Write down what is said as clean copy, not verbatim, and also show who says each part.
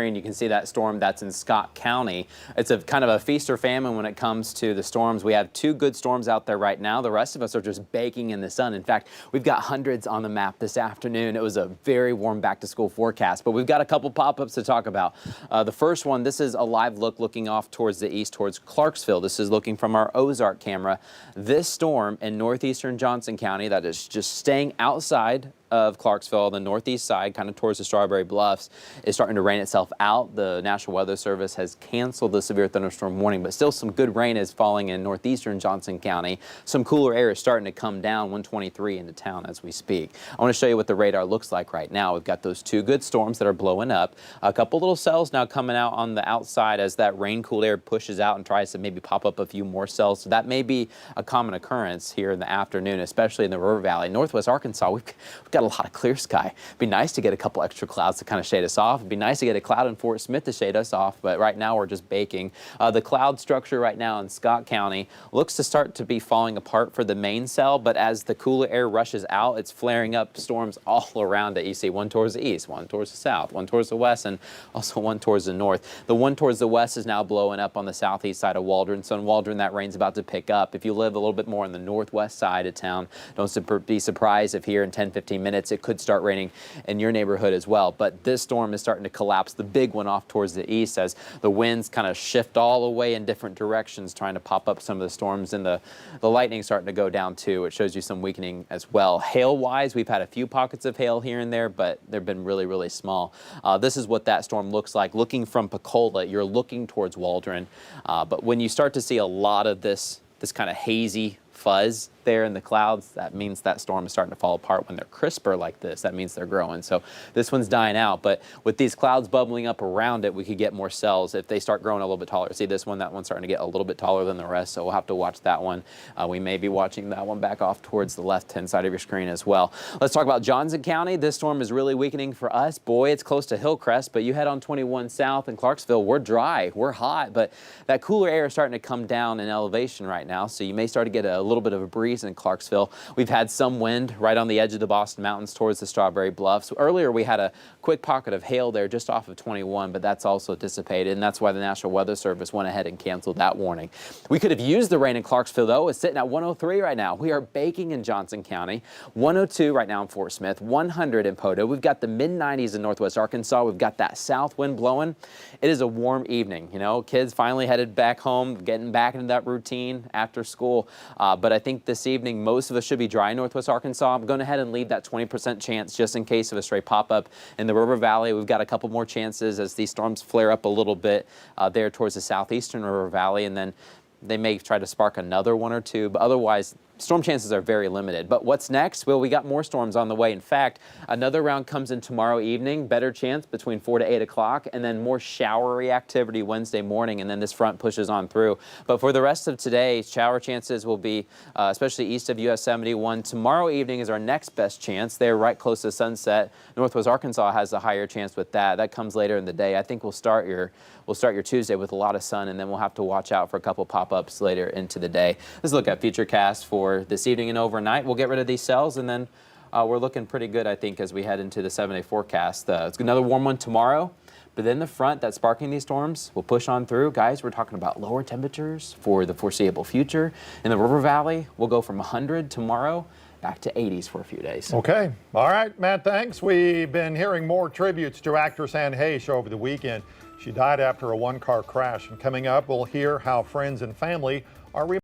Speaker 1: You can see that storm that's in Scott County. It's a kind of a feast or famine when it comes to the storms. We have 2 good storms out there right now. The rest of us are just baking in the sun. In fact, we've got hundreds on the map this afternoon. It was a very warm back to school forecast, but we've got a couple pop-ups to talk about. The first one, this is a live look looking off towards the east towards Clarksville. This is looking from our Ozark camera. This storm in northeastern Johnson County that is just staying outside of Clarksville, the northeast side, kind of towards the Strawberry Bluffs, is starting to rain itself out. The National Weather Service has canceled the severe thunderstorm warning, but still some good rain is falling in northeastern Johnson County. Some cooler air is starting to come down 123 into town as we speak. I want to show you what the radar looks like right now. We've got those 2 good storms that are blowing up. A couple little cells now coming out on the outside as that rain cooled air pushes out and tries to maybe pop up a few more cells. So that may be a common occurrence here in the afternoon, especially in the River Valley. Northwest Arkansas, we've got a lot of clear sky. It'd be nice to get a couple extra clouds to kind of shade us off. It'd be nice to get a cloud in Fort Smith to shade us off, but right now we're just baking. The cloud structure right now in Scott County looks to start to be falling apart for the main cell, but as the cooler air rushes out, it's flaring up storms all around it. You see one towards the east, one towards the south, one towards the west, and also one towards the north. The one towards the west is now blowing up on the southeast side of Waldron. So in Waldron, that rain's about to pick up. If you live a little bit more on the northwest side of town, don't be surprised if here in 10-15 minutes it could start raining in your neighborhood as well. But this storm is starting to collapse, the big one off towards the east, as the winds kind of shift all the way in different directions, trying to pop up some of the storms, and the lightning starting to go down too. It shows you some weakening as well. Hail-wise, we've had a few pockets of hail here and there, but they've been really, really small. This is what that storm looks like. Looking from Pensacola, you're looking towards Waldron, but when you start to see a lot of this kind of hazy fuzz there in the clouds, that means that storm is starting to fall apart. When they're crisper like this, that means they're growing. So this one's dying out, but with these clouds bubbling up around it, we could get more cells if they start growing a little bit taller. See this one, that one's starting to get a little bit taller than the rest, so we'll have to watch that one. We may be watching that one back off towards the left-hand side of your screen as well. Let's talk about Johnson County. This storm is really weakening for us. Boy, it's close to Hillcrest, but you head on 21 south in Clarksville, we're dry, we're hot, but that cooler air is starting to come down in elevation right now, so you may start to get a little bit of a breeze in Clarksville. We've had some wind right on the edge of the Boston Mountains towards the Strawberry Bluffs. Earlier we had a quick pocket of hail there just off of 21, but that's also dissipated, and that's why the National Weather Service went ahead and canceled that warning. We could have used the rain in Clarksville, though. It's sitting at 103 right now. We are baking in Johnson County, 102 right now in Fort Smith, 100 in Poteau. We've got the mid-90s in northwest Arkansas. We've got that south wind blowing. It is a warm evening. You know, kids finally headed back home, getting back into that routine after school, but I think this evening most of us should be dry in northwest Arkansas. I'm going ahead and leave that 20% chance just in case of a stray pop-up in the River Valley. We've got a couple more chances as these storms flare up a little bit there towards the southeastern River Valley, and then they may try to spark another 1 or 2, but otherwise storm chances are very limited. But what's next? Well, we got more storms on the way. In fact, another round comes in tomorrow evening, better chance between 4 to 8 o'clock, and then more showery activity Wednesday morning, and then this front pushes on through. But for the rest of today, shower chances will be especially east of US 71. Tomorrow evening is our next best chance. They're right close to sunset. Northwest Arkansas has a higher chance with that. That comes later in the day. I think we'll start your Tuesday with a lot of sun, and then we'll have to watch out for a couple pop-ups later into the day. Let's look at futurecast for this evening and overnight. We'll get rid of these cells, and then we're looking pretty good, I think, as we head into the 7-day forecast. It's another warm one tomorrow, but then the front that's sparking these storms will push on through. Guys, we're talking about lower temperatures for the foreseeable future. In the River Valley, we'll go from 100 tomorrow back to 80s for a few days.
Speaker 2: Okay. All right, Matt, thanks. We've been hearing more tributes to actress Anne Heche over the weekend. She died after a one-car crash. And coming up, we'll hear how friends and family are